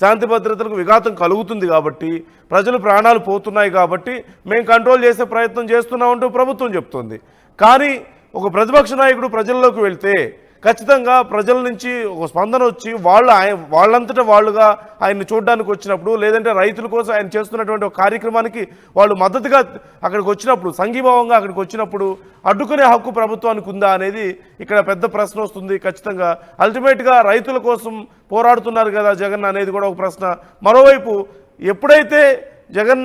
శాంతి భద్రతలకు విఘాతం కలుగుతుంది కాబట్టి ప్రజలు ప్రాణాలు పోతున్నాయి కాబట్టి మేము కంట్రోల్ చేసే ప్రయత్నం చేస్తున్నామంటూ ప్రభుత్వం చెప్తోంది. కానీ ఒక ప్రతిపక్ష నాయకుడు ప్రజల్లోకి వెళ్తే ఖచ్చితంగా ప్రజల నుంచి ఒక స్పందన వచ్చి వాళ్ళంతటా వాళ్ళుగా ఆయన్ని చూడడానికి వచ్చినప్పుడు, లేదంటే రైతుల కోసం ఆయన చేస్తున్నటువంటి ఒక కార్యక్రమానికి వాళ్ళు మద్దతుగా అక్కడికి వచ్చినప్పుడు, సంఘీభావంగా అక్కడికి వచ్చినప్పుడు అడ్డుకునే హక్కు ప్రభుత్వానికి ఉందా అనేది ఇక్కడ పెద్ద ప్రశ్న వస్తుంది. ఖచ్చితంగా అల్టిమేట్గా రైతుల కోసం పోరాడుతున్నారు కదా జగన్ అనేది కూడా ఒక ప్రశ్న. మరోవైపు ఎప్పుడైతే జగన్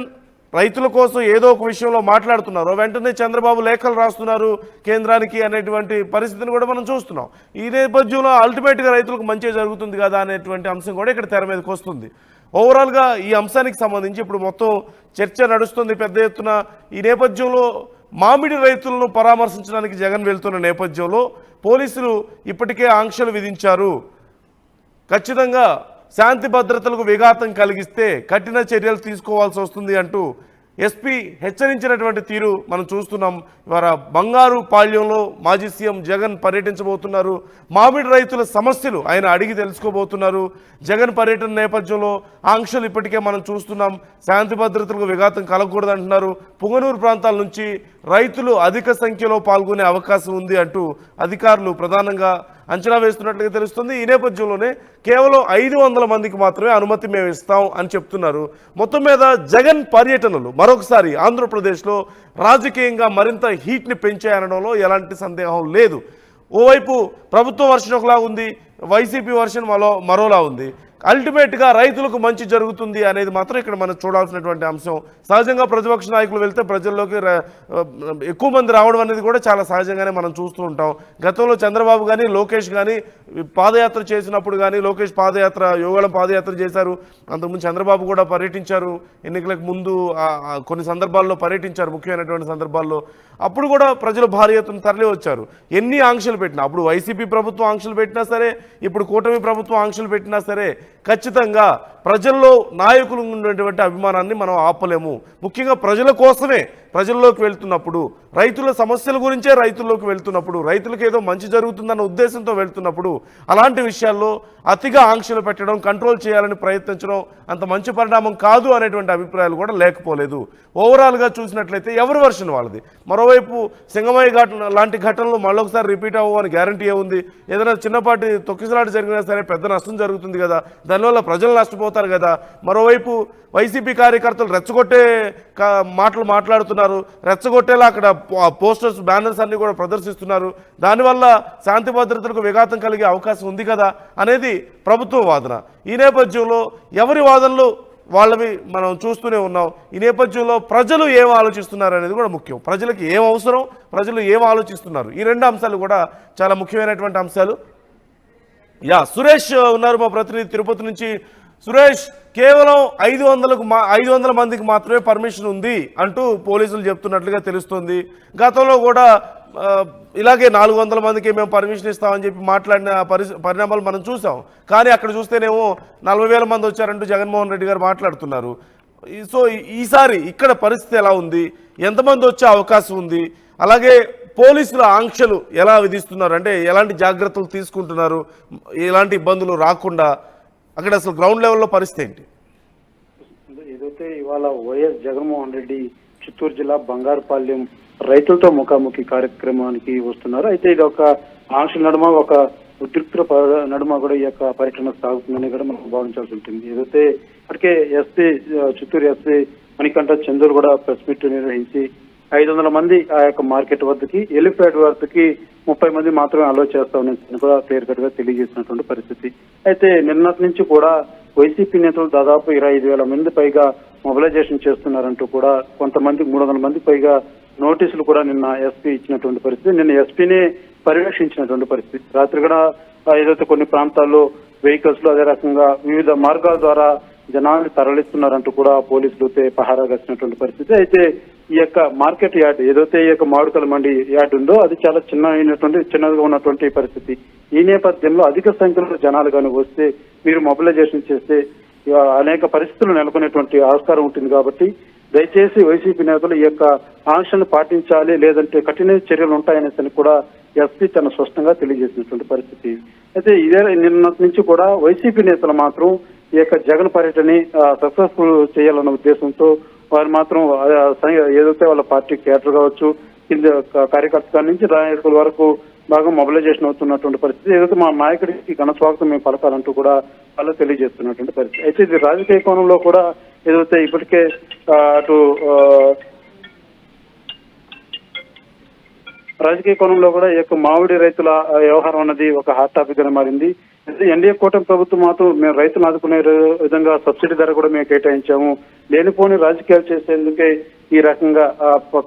రైతుల కోసం ఏదో ఒక విషయంలో మాట్లాడుతున్నారో వెంటనే చంద్రబాబు లేఖలు రాస్తున్నారు కేంద్రానికి అనేటువంటి పరిస్థితిని కూడా మనం చూస్తున్నాం. ఈ నేపథ్యంలో అల్టిమేట్గా రైతులకు మంచి జరుగుతుంది కదా అనేటువంటి అంశం కూడా ఇక్కడ తెర మీదకి వస్తుంది. ఓవరాల్గా ఈ అంశానికి సంబంధించి ఇప్పుడు మొత్తం చర్చ నడుస్తుంది పెద్ద ఎత్తున. ఈ నేపథ్యంలో మామిడి రైతులను పరామర్శించడానికి జగన్ వెళ్తున్న నేపథ్యంలో పోలీసులు ఇప్పటికే ఆంక్షలు విధించారు. ఖచ్చితంగా శాంతి భద్రతలకు విఘాతం కలిగిస్తే కఠిన చర్యలు తీసుకోవాల్సి వస్తుంది అంటూ ఎస్పీ హెచ్చరించినటువంటి తీరు మనం చూస్తున్నాం. ఇవాళ బంగారు పాళ్యంలో మాజీ సీఎం జగన్ పర్యటించబోతున్నారు. మామిడి రైతుల సమస్యలు ఆయన అడిగి తెలుసుకోబోతున్నారు. జగన్ పర్యటన నేపథ్యంలో ఆంక్షలు ఇప్పటికే మనం చూస్తున్నాం. శాంతి భద్రతలకు విఘాతం కలగకూడదంటున్నారు. పుంగనూరు ప్రాంతాల నుంచి రైతులు అధిక సంఖ్యలో పాల్గొనే అవకాశం ఉంది అంటూ అధికారులు ప్రధానంగా అంచనా వేస్తున్నట్లుగా తెలుస్తుంది. ఈ నేపథ్యంలోనే కేవలం 500 మందికి మాత్రమే అనుమతి మేము ఇస్తాం అని చెప్తున్నారు. మొత్తం మీద జగన్ పర్యటనలు మరొకసారి ఆంధ్రప్రదేశ్లో రాజకీయంగా మరింత హీట్ని పెంచాయనడంలో ఎలాంటి సందేహం లేదు. ఓవైపు ప్రభుత్వ వర్షన్ ఒకలా ఉంది, వైసీపీ వర్షన్ మరోలా ఉంది. అల్టిమేట్గా రైతులకు మంచి జరుగుతుంది అనేది మాత్రం ఇక్కడ మనం చూడాల్సినటువంటి అంశం. సహజంగా ప్రతిపక్ష నాయకులు వెళ్తే ప్రజల్లోకి ఎక్కువ మంది రావడం అనేది కూడా చాలా సహజంగానే మనం చూస్తూ ఉంటాం. గతంలో చంద్రబాబు కానీ లోకేష్ కానీ పాదయాత్ర చేసినప్పుడు కానీ, లోకేష్ పాదయాత్ర యోగాళం పాదయాత్ర చేశారు. అంతకుముందు చంద్రబాబు కూడా పర్యటించారు. ఎన్నికలకు ముందు కొన్ని సందర్భాల్లో పర్యటించారు, ముఖ్యమైనటువంటి సందర్భాల్లో. అప్పుడు కూడా ప్రజలు భారీ ఎత్తున తరలి వచ్చారు. ఎన్ని ఆంక్షలు పెట్టినా, అప్పుడు వైసీపీ ప్రభుత్వం ఆంక్షలు పెట్టినా సరే, ఇప్పుడు కూటమి ప్రభుత్వం ఆంక్షలు పెట్టినా సరే ఖచ్చితంగా ప్రజల్లో నాయకులు ఉన్నటువంటి అభిమానాన్ని మనం ఆపలేము. ముఖ్యంగా ప్రజల కోసమే ప్రజల్లోకి వెళ్తున్నప్పుడు, రైతుల సమస్యల గురించే రైతుల్లోకి వెళ్తున్నప్పుడు, రైతులకు ఏదో మంచి జరుగుతుందన్న ఉద్దేశంతో వెళ్తున్నప్పుడు అలాంటి విషయాల్లో అతిగా ఆంక్షలు పెట్టడం, కంట్రోల్ చేయాలని ప్రయత్నించడం అంత మంచి పరిణామం కాదు అనేటువంటి అభిప్రాయాలు కూడా లేకపోలేదు. ఓవరాల్గా చూసినట్లయితే ఎవరి వర్షన్ వాళ్ళది. మరోవైపు సింగమయ్య ఘటన లాంటి ఘటనలు మళ్ళొకసారి రిపీట్ అవ్వని గ్యారంటీ ఏముంది? ఏదైనా చిన్నపాటి తొక్కిసలాట జరిగినా సరే పెద్ద నష్టం జరుగుతుంది కదా, దానివల్ల ప్రజలు నష్టపోతారు కదా. మరోవైపు వైసీపీ కార్యకర్తలు రెచ్చగొట్టే మాటలు మాట్లాడుతున్నారు, రెచ్చగొట్టేలా అక్కడ పోస్టర్స్ బ్యానర్స్ అన్ని కూడా ప్రదర్శిస్తున్నారు. దానివల్ల శాంతి భద్రతలకు విఘాతం కలిగే అవకాశం ఉంది కదా అనేది ప్రభుత్వం వాదన. ఈ నేపథ్యంలో ఎవరి వాదనలు వాళ్ళవి మనం చూస్తూనే ఉన్నాం. ఈ నేపథ్యంలో ప్రజలు ఏం ఆలోచిస్తున్నారు అనేది కూడా ముఖ్యం. ప్రజలకు ఏం అవసరం, ప్రజలు ఏం ఆలోచిస్తున్నారు, ఈ రెండు అంశాలు కూడా చాలా ముఖ్యమైనటువంటి అంశాలు. సురేష్ ఉన్నారు మా ప్రతినిధి తిరుపతి నుంచి. సురేష్, కేవలం 500 మందికి మాత్రమే పర్మిషన్ ఉంది అంటూ పోలీసులు చెప్తున్నట్లుగా తెలుస్తుంది. గతంలో కూడా ఇలాగే 400 మందికి మేము పర్మిషన్ ఇస్తామని చెప్పి మాట్లాడిన పరిణామాలు మనం చూసాం. కానీ అక్కడ చూస్తేనేమో 40,000 మంది వచ్చారంటూ జగన్మోహన్ రెడ్డి గారు మాట్లాడుతున్నారు. సో ఈసారి ఇక్కడ పరిస్థితి ఎలా ఉంది, ఎంతమంది వచ్చే అవకాశం ఉంది, అలాగే పోలీసుల ఆంక్షలు ఎలా విధిస్తున్నారు, అంటే ఎలాంటి జాగ్రత్తలు తీసుకుంటున్నారు, ఎలాంటి ఇబ్బందులు రాకుండా అక్కడ అసలు గ్రౌండ్ లెవెల్లో పరిస్థితి ఏంటి? ఏదైతే ఇవాళ వైఎస్ జగన్మోహన్ రెడ్డి చిత్తూరు జిల్లా బంగారుపాలెం రైతులతో ముఖాముఖి కార్యక్రమానికి వస్తున్నారు. అయితే ఇది ఒక ఆంక్షల నడుమ, ఒక ఉద్రిక్తుల నడుమ కూడా ఈ యొక్క పర్యటన సాగుతుందని కూడా మనం భావించాల్సి ఉంటుంది. ఏదైతే ఇప్పటికే చిత్తూరు ఎస్పీ మణికంఠ చందూర్ కూడా ప్రెస్ మీట్ నిర్వహించి 500 మంది ఆ యొక్క మార్కెట్ వద్దకి, ఎలిఫెంట్ వద్దకి 30 మంది మాత్రమే అలో చేస్తామని కూడా క్లియర్ కట్ గా తెలియజేసినటువంటి పరిస్థితి. అయితే నిన్నటి నుంచి కూడా వైసీపీ నేతలు దాదాపు 25,000 మంది పైగా మొబిలైజేషన్ చేస్తున్నారంటూ కూడా కొంతమంది 300 మంది పైగా నోటీసులు కూడా నిన్న ఎస్పీ ఇచ్చినటువంటి పరిస్థితి. నిన్న ఎస్పీనే పర్యవేక్షించినటువంటి పరిస్థితి. రాత్రి కూడా ఏదైతే కొన్ని ప్రాంతాల్లో వెహికల్స్ లో అదే రకంగా వివిధ మార్గాల ద్వారా జనాన్ని తరలిస్తున్నారంటూ కూడా పోలీసులు పహారా కాసినటువంటి పరిస్థితి. అయితే ఈ యొక్క మార్కెట్ యార్డ్ ఏదైతే ఈ యొక్క మామిడికాయల మండి యార్డ్ ఉందో అది చాలా చిన్నగా ఉన్నటువంటి పరిస్థితి. ఈ నేపథ్యంలో అధిక సంఖ్యలో జనాలు కానీ వస్తే, మీరు మొబిలైజేషన్ చేస్తే అనేక పరిస్థితులు నెలకొనేటువంటి ఆస్కారం ఉంటుంది. కాబట్టి దయచేసి వైసీపీ నేతలు ఈ యొక్క ఆంక్షలను పాటించాలి, లేదంటే కఠిన చర్యలు ఉంటాయనేసి కూడా ఎస్పీ తన స్పష్టంగా తెలియజేసినటువంటి పరిస్థితి. అయితే ఇదే నిన్న నుంచి కూడా వైసీపీ నేతలు మాత్రం ఈ యొక్క జగన్ పర్యటనని సక్సెస్ఫుల్ చేయాలన్న ఉద్దేశంతో వారు మాత్రం ఏదైతే వాళ్ళ పార్టీ కేడర్ కావచ్చు, కింద కార్యకర్తల నుంచి నాయకుల వరకు బాగా మొబిలైజేషన్ అవుతున్నటువంటి పరిస్థితి. ఏదైతే మా నాయకుడికి ఘన స్వాగతం మేము పలకాలంటూ కూడా వాళ్ళు తెలియజేస్తున్నటువంటి పరిస్థితి. అయితే ఇది రాజకీయ కోణంలో కూడా ఏదైతే ఇప్పటికే అటు రాజకీయ కోణంలో కూడా ఈ యొక్క మామిడి రైతుల వ్యవహారం అన్నది ఒక హాట్ టాపిక్ గా మారింది. ఎన్డీఏ కూటమి ప్రభుత్వం మాత్రం మేము రైతులు ఆదుకునే విధంగా సబ్సిడీ ధర కూడా మేము కేటాయించాము, లేనిపోని రాజకీయాలు చేసేందుకే ఈ రకంగా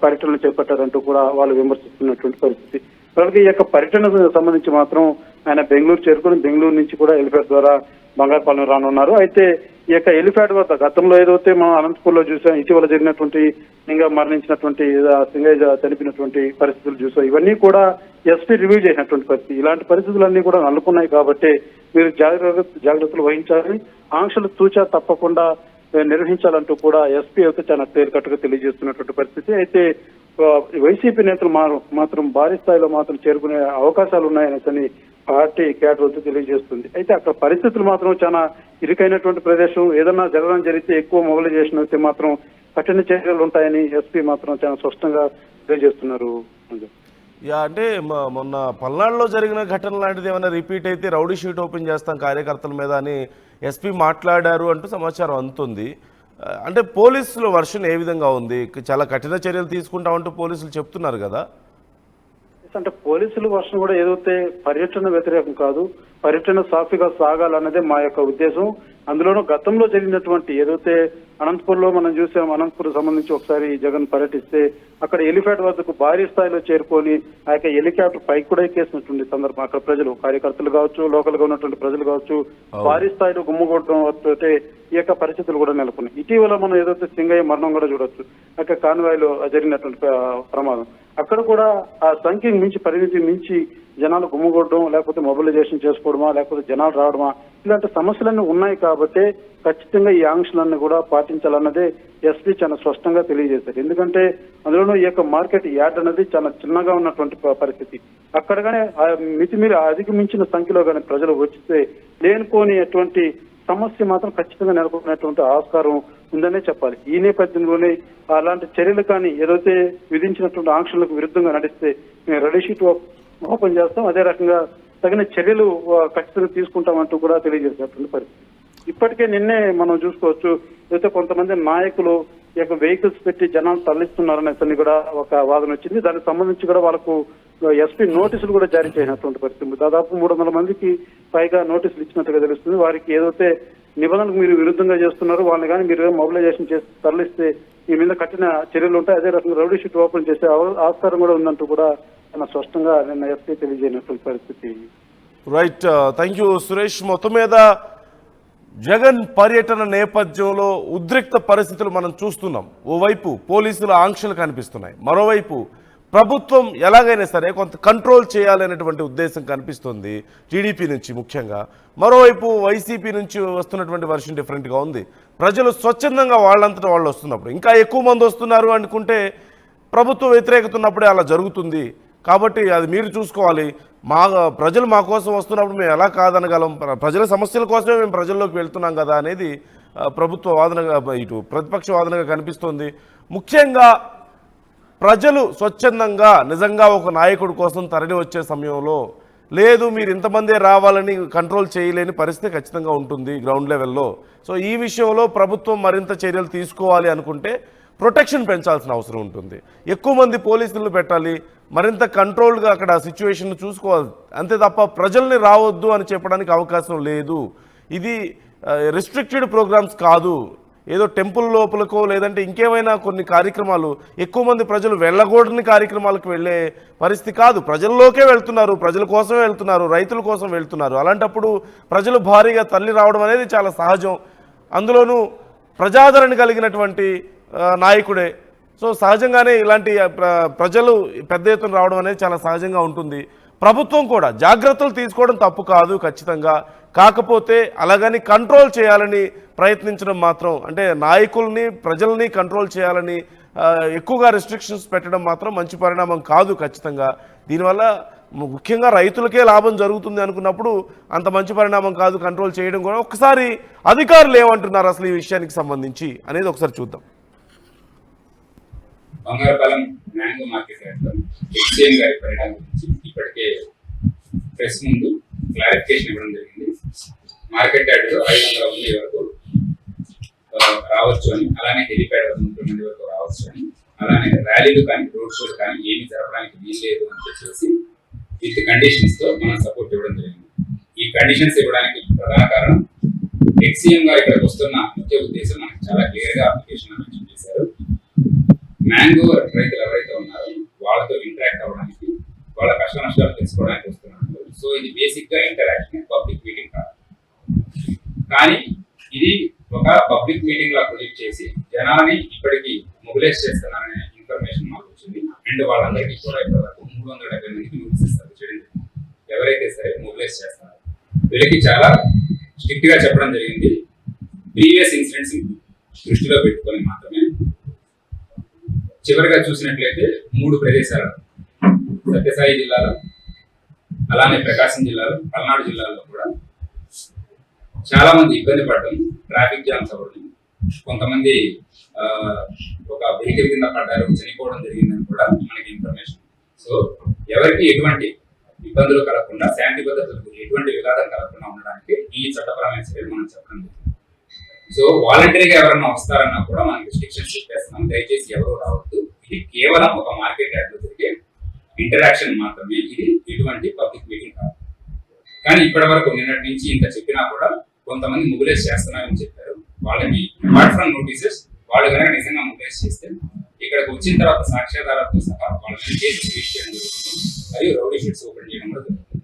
పర్యటనలు చేపట్టారంటూ కూడా వాళ్ళు విమర్శిస్తున్నటువంటి పరిస్థితి. అలాగే ఈ యొక్క పర్యటనకు సంబంధించి మాత్రం ఆయన బెంగళూరు చేరుకుని బెంగళూరు నుంచి కూడా హెలిప్యాడ్ ద్వారా బంగారుపాలెం రానున్నారు. అయితే ఈ యొక్క హెలిప్యాడ్ వద్ద గతంలో ఏదైతే మనం అనంతపూర్లో చూసాం, ఇటీవల జరిగినటువంటి సింగ మరణించినటువంటి సింగయ్య చనిపోయినటువంటి పరిస్థితులు చూసాం, ఇవన్నీ కూడా ఎస్పీ రివ్యూ చేసినటువంటి పరిస్థితి. ఇలాంటి పరిస్థితులన్నీ కూడా నెలకొన్నాయి కాబట్టి మీరు జాగ్రత్తలు వహించాలి, ఆంక్షలు తూచా తప్పకుండా నిర్వహించాలంటూ కూడా ఎస్పీ అయితే చాలా క్లియర్ కట్ గా తెలియజేస్తున్నటువంటి పరిస్థితి. అయితే వైసీపీ నేతలు మాత్రం భారీ స్థాయిలో మాత్రం చేరుకునే అవకాశాలు ఉన్నాయని పార్టీ కేడర్ వద్ద తెలియజేస్తుంది. అయితే అక్కడ పరిస్థితులు మాత్రం చాలా ఇరుకైనటువంటి ప్రదేశం, ఏదన్నా జరగడం జరిగితే ఎక్కువ మొబిలైజేషన్ అయితే మాత్రం కఠిన చర్యలు ఉంటాయని ఎస్పీ మాత్రం చాలా స్పష్టంగా తెలియజేస్తున్నారు. అంటే మొన్న పల్నాడులో జరిగిన ఘటన లాంటిది ఏమైనా రిపీట్ అయితే రౌడీ షీట్ ఓపెన్ చేస్తాం కార్యకర్తల మీద అని ఎస్పీ మాట్లాడారు అంటూ సమాచారం అందుతుంది. అంటే పోలీసుల వర్షన్ ఏ విధంగా ఉంది? చాలా కఠిన చర్యలు తీసుకుంటామంటూ పోలీసులు చెప్తున్నారు కదా. అంటే పోలీసుల వర్షన్ కూడా ఏదైతే పర్యటన వ్యతిరేకం కాదు, పర్యటన సాఫీగా సాగాలన్నదే మా యొక్క ఉద్దేశం. అందులోనూ గతంలో జరిగినటువంటి ఏదైతే అనంతపూర్లో మనం చూసాం, అనంతపూర్ సంబంధించి ఒకసారి జగన్ పర్యటిస్తే అక్కడ హెలిప్యాడ్ వద్దకు భారీ స్థాయిలో చేరుకొని ఆ యొక్క హెలికాప్టర్ పైకి కూడా ఎక్కేసినటువంటి సందర్భం. అక్కడ ప్రజలు, కార్యకర్తలు కావచ్చు, లోకల్ గా ఉన్నటువంటి ప్రజలు కావచ్చు, భారీ స్థాయిలో గుమ్మగొట్టడం వస్తే ఈ యొక్క పరిస్థితులు కూడా నెలకొన్నాయి. ఇటీవల మనం ఏదైతే సింగయ్య మరణం కూడా చూడొచ్చు, అక్కడ కాన్వాయ్లో జరిగినటువంటి ప్రమాదం. అక్కడ కూడా ఆ సంఖ్యకు మించి, పరిమితి మించి జనాలు గుమ్మగొట్టడం, లేకపోతే మొబిలైజేషన్ చేసుకోవడమా, లేకపోతే జనాలు రావడమా, ఇలాంటి సమస్యలన్నీ ఉన్నాయి కాబట్టి ఖచ్చితంగా ఈ ఆంక్షలన్నీ కూడా పాటించాలన్నదే ఎస్పీ చాలా స్పష్టంగా తెలియజేశారు. ఎందుకంటే అందులోనూ ఈ యొక్క మార్కెట్ యార్డ్ అనేది చాలా చిన్నగా ఉన్నటువంటి పరిస్థితి. అక్కడ కానీ మితిమీరి అధిగమించిన సంఖ్యలో కానీ ప్రజలు వచ్చితే లేనిపోని ఎటువంటి సమస్య మాత్రం ఖచ్చితంగా నెలకొన్నటువంటి ఆస్కారం ఉందనే చెప్పాలి. ఈ నేపథ్యంలోనే అలాంటి చర్యలు కానీ ఏదైతే విధించినటువంటి ఆంక్షలకు విరుద్ధంగా నడిస్తే మేము రెడీ షీట్ ఓపెన్ చేస్తాం, అదే రకంగా తగిన చర్యలు ఖచ్చితంగా తీసుకుంటామంటూ కూడా తెలియజేసినటువంటి పరిస్థితి. ఇప్పటికే నిన్నే మనం చూసుకోవచ్చు, అయితే కొంతమంది నాయకులు ఈ యొక్క వెహికల్స్ పెట్టి జనాలు తరలిస్తున్నారనే కూడా ఒక వాదన వచ్చింది. దానికి సంబంధించి కూడా వాళ్ళకు ఎస్పీ నోటీసులు కూడా జారీ చేసినటువంటి పరిస్థితి. దాదాపు 300 మందికి పైగా నోటీసులు ఇచ్చినట్టుగా తెలుస్తుంది. వారికి ఏదైతే నిబంధనలకు మీరు విరుద్ధంగా చేస్తున్నారు, వాళ్ళని కానీ మీరు మొబిలైజేషన్ చేసి తరలిస్తే మీ మీద కఠిన చర్యలు ఉంటాయి, అదే రకంగా రౌడీ షీట్ ఓపెన్ చేసే ఆస్కారం కూడా ఉందంటూ కూడా చాలా స్పష్టంగా నిన్న ఎస్పీ తెలియజేయనటువంటి పరిస్థితి. Right, thank you Suresh. మొత్తం మీద జగన్ పర్యటన నేపథ్యంలో ఉద్రిక్త పరిస్థితులు మనం చూస్తున్నాం. ఓవైపు పోలీసుల ఆంక్షలు కనిపిస్తున్నాయి, మరోవైపు ప్రభుత్వం ఎలాగైనా సరే కొంత కంట్రోల్ చేయాలనేటువంటి ఉద్దేశం కనిపిస్తుంది టీడీపీ నుంచి ముఖ్యంగా. మరోవైపు వైసీపీ నుంచి వస్తున్నటువంటి వర్షన్ డిఫరెంట్గా ఉంది. ప్రజలు స్వచ్ఛందంగా వాళ్ళంతటా వాళ్ళు వస్తున్నప్పుడు, ఇంకా ఎక్కువ మంది వస్తున్నారు అనుకుంటే ప్రభుత్వ వ్యతిరేకత ఉన్నప్పుడే అలా జరుగుతుంది. కాబట్టి అది మీరు చూసుకోవాలి. ప్రజలు మా కోసం వస్తున్నప్పుడు మేము ఎలా కాదనగలం? ప్రజల సమస్యల కోసమే మేము ప్రజల్లోకి వెళ్తున్నాం కదా అనేది ప్రభుత్వ వాదనగా, ఇటు ప్రతిపక్ష వాదనగా కనిపిస్తోంది. ముఖ్యంగా ప్రజలు స్వచ్ఛందంగా నిజంగా ఒక నాయకుడి కోసం తరలి వచ్చే సమయంలో లేదు మీరు ఇంతమందే రావాలని కంట్రోల్ చేయలేని పరిస్థితి ఖచ్చితంగా ఉంటుంది గ్రౌండ్ లెవెల్లో. సో ఈ విషయంలో ప్రభుత్వం మరింత చర్యలు తీసుకోవాలి అనుకుంటే ప్రొటెక్షన్ పెంచాల్సిన అవసరం ఉంటుంది. ఎక్కువ మంది పోలీసులను పెట్టాలి, మరింత కంట్రోల్గా అక్కడ సిచ్యువేషన్ చూసుకోవాలి. అంతే తప్ప ప్రజల్ని రావద్దు అని చెప్పడానికి అవకాశం లేదు. ఇది రిస్ట్రిక్టెడ్ ప్రోగ్రామ్స్ కాదు, ఏదో టెంపుల్ లోపలకో లేదంటే ఇంకేమైనా కొన్ని కార్యక్రమాలు ఎక్కువ మంది ప్రజలు వెళ్ళకూడని కార్యక్రమాలకు వెళ్ళే పరిస్థితి కాదు. ప్రజల్లోకే వెళ్తున్నారు, ప్రజల కోసమే వెళ్తున్నారు, రైతుల కోసం వెళ్తున్నారు. అలాంటప్పుడు ప్రజలు భారీగా తరలి రావడం అనేది చాలా సహజం. అందులోనూ ప్రజాదరణ కలిగినటువంటి నాయకుడే. సో సహజంగానే ఇలాంటి ప్రజలు పెద్ద ఎత్తున రావడం అనేది చాలా సహజంగా ఉంటుంది. ప్రభుత్వం కూడా జాగ్రత్తలు తీసుకోవడం తప్పు కాదు ఖచ్చితంగా. కాకపోతే అలాగని కంట్రోల్ చేయాలని ప్రయత్నించడం మాత్రం, అంటే నాయకుల్ని ప్రజల్ని కంట్రోల్ చేయాలని ఎక్కువగా రెస్ట్రిక్షన్స్ పెట్టడం మాత్రం మంచి పరిణామం కాదు ఖచ్చితంగా. దీనివల్ల ముఖ్యంగా రైతులకే లాభం జరుగుతుంది అనుకున్నప్పుడు అంత మంచి పరిణామం కాదు కంట్రోల్ చేయడం కూడా. ఒకసారి అధికారులు ఏమంటున్నారు అసలు ఈ విషయానికి సంబంధించి అనేది ఒకసారి చూద్దాం. బంగారపాలెం మ్యాంగో మార్కెట్ యార్డ్లో ఎక్స్చేంజ్ గారి పరిణామం గురించి ఇప్పటికే ప్రెస్ ముందు క్లారిఫికేషన్ ఇవ్వడం జరిగింది. మార్కెట్ యార్డ్లో 500 మంది వరకు రావచ్చు అని, అలానే హెలిప్యాడ్ 30 మంది వరకు రావచ్చు అని, అలానే ర్యాలీలు కానీ రోడ్ షోలు కానీ ఏమి జరపడానికి వీల్లేదు అని చెప్పేసి విత్ కండిషన్స్ తో మనం సపోర్ట్ ఇవ్వడం జరిగింది. ఈ కండిషన్స్ ఇవ్వడానికి ప్రధాన కారణం ఎక్సీఎం గారు ఇక్కడికి వస్తున్న ముఖ్య ఉద్దేశం మనకి చాలా క్లియర్ గా అప్లికేషన్ మెన్షన్ చేశారు. మ్యాంగో రైతులు ఎవరైతే ఉన్నారో వాళ్ళతో ఇంటరాక్ట్ అవ్వడానికి, వాళ్ళ కష్ట నష్టాలు తెలుసుకోవడానికి వస్తున్నారు. సో ఇది బేసిక్ గా ఇంటరాక్షన్, పబ్లిక్ మీటింగ్ కాదు. కానీ ఇది ఒక పబ్లిక్ మీటింగ్ లా ప్రొజెక్ట్ చేసి జనాన్ని ఇప్పటికీ మొబిలైజ్ చేస్తున్నారనే ఇన్ఫర్మేషన్ మాకు వచ్చింది. అండ్ వాళ్ళందరికీ కూడా ఇప్పటివరకు 370 మందికి నోటీసెస్ చేయడం జరిగింది. ఎవరైతే సరే మొబిలైజ్ చేస్తున్నారు వీళ్ళకి చాలా స్ట్రిక్ట్ గా చెప్పడం జరిగింది. ప్రీవియస్ ఇన్సిడెంట్స్ దృష్టిలో పెట్టుకొని మాత్రమే. చివరిగా చూసినట్లయితే 3 ప్రదేశాలు సత్యసాయి జిల్లాలో, అలానే ప్రకాశం జిల్లాలో, పల్నాడు జిల్లాలో కూడా చాలా మంది ఇబ్బంది పడడం, ట్రాఫిక్ జామ్స్ అవ్వడం, కొంతమంది ఒక వెహికల్ కింద పడ్డారు, చనిపోవడం జరిగిందని కూడా మనకి ఇన్ఫర్మేషన్. సో ఎవరికి ఎటువంటి ఇబ్బందులు కలగకుండా, శాంతి భద్రతలకు ఎటువంటి విఘాతం కలగకుండా ఉండడానికి ఈ చట్టపరమైన చర్యలు మనం చెప్పడం జరిగింది. సో వాలంటరీగా ఎవరన్నా వస్తారన్నా కూడా మనం రిస్ట్రిక్షన్స్ చెప్పేస్తున్నాం. దయచేసి ఎవరు రావద్దు. ఇది కేవలం ఒక మార్కెట్ యార్డ్లో జరిగే ఇంటరాక్షన్ మాత్రమే. ఇది ఎటువంటి పబ్లిక్ మీటింగ్ కాదు. కానీ ఇప్పటి వరకు నిన్నటి నుంచి ఇంత చెప్పినా కూడా కొంతమంది మొబిలైజ్ చేస్తున్నారని చెప్పారు. వాళ్ళకి అపార్ట్ ఫ్రమ్ నోటీసెస్ వాళ్ళు కనుక నిజంగా మొబిలైజ్ చేస్తే ఇక్కడికి వచ్చిన తర్వాత సాక్ష్యాధారాలతో సహా వాళ్ళని కేసు రిజిస్టర్ చేయడం జరుగుతుంది. మరియు రౌడీ షీట్స్ ఓపెన్ చేయడం కూడా జరుగుతుంది.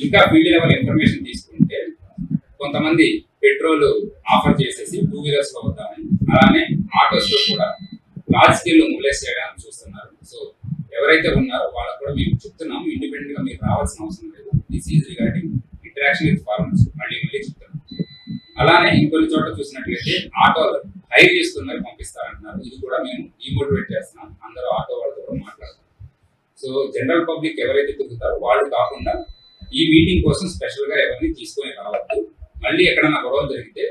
ఇంకా ఫీల్డ్ లెవెల్ ఇన్ఫర్మేషన్ తీసుకుంటే కొంతమంది పెట్రోల్ ఆఫర్ చేసేసి 2 వీలర్స్ లో వద్దామని, అలానే ఆటోస్ లో కూడా లార్జ్ స్కేల్ లో మొబిలైజ్ చేయడానికి చూస్తున్నారు. సో ఎవరైతే ఉన్నారో వాళ్ళకు కూడా మేము చెప్తున్నాము, ఇండిపెండెంట్ గా మీరు రావాల్సిన అవసరం లేదు. This is regarding interaction with farmers. మళ్ళీ చెప్తున్నాం. అలానే ఇంకొన్ని చోట్ల చూసినట్లయితే ఆటోలు హైర్ చేసుకుని మరి పంపిస్తారంటున్నారు. ఇది కూడా మేము డిమోటివేట్ చేస్తున్నాం. అందరూ ఆటో వాళ్ళతో కూడా మాట్లాడుతున్నాం. సో జనరల్ పబ్లిక్ ఎవరైతే తిరుగుతారో వాళ్ళు కాకుండా ఈ మీటింగ్ కోసం స్పెషల్ గా ఎవరిని తీసుకొని రావద్దు. మళ్ళీ ఎక్కడన్నా గొడవలు జరిగితే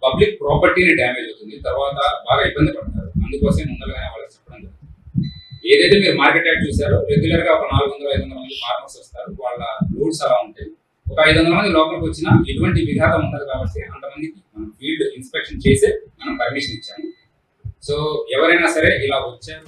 పబ్లిక్ ప్రాపర్టీని డ్యామేజ్ అవుతుంది, తర్వాత బాగా ఇబ్బంది పడతారు. అందుకోసం ముందరగానే వాళ్ళకి చెప్పడం జరుగుతుంది. ఏదైతే మీరు మార్కెట్ యార్డ్ చూసారో రెగ్యులర్ గా ఒక 400-500 మంది ఫార్మర్స్ వస్తారు. వాళ్ళ రూట్స్ అలా ఉంటాయి. ఒక 500 మంది లోపలికి వచ్చినా ఎటువంటి విఘాతం ఉండదు కాబట్టి అంతమందికి మనం ఫీల్డ్ ఇన్స్పెక్షన్ చేసే మనం పర్మిషన్ ఇచ్చాము. సో ఎవరైనా సరే ఇలా వచ్చారు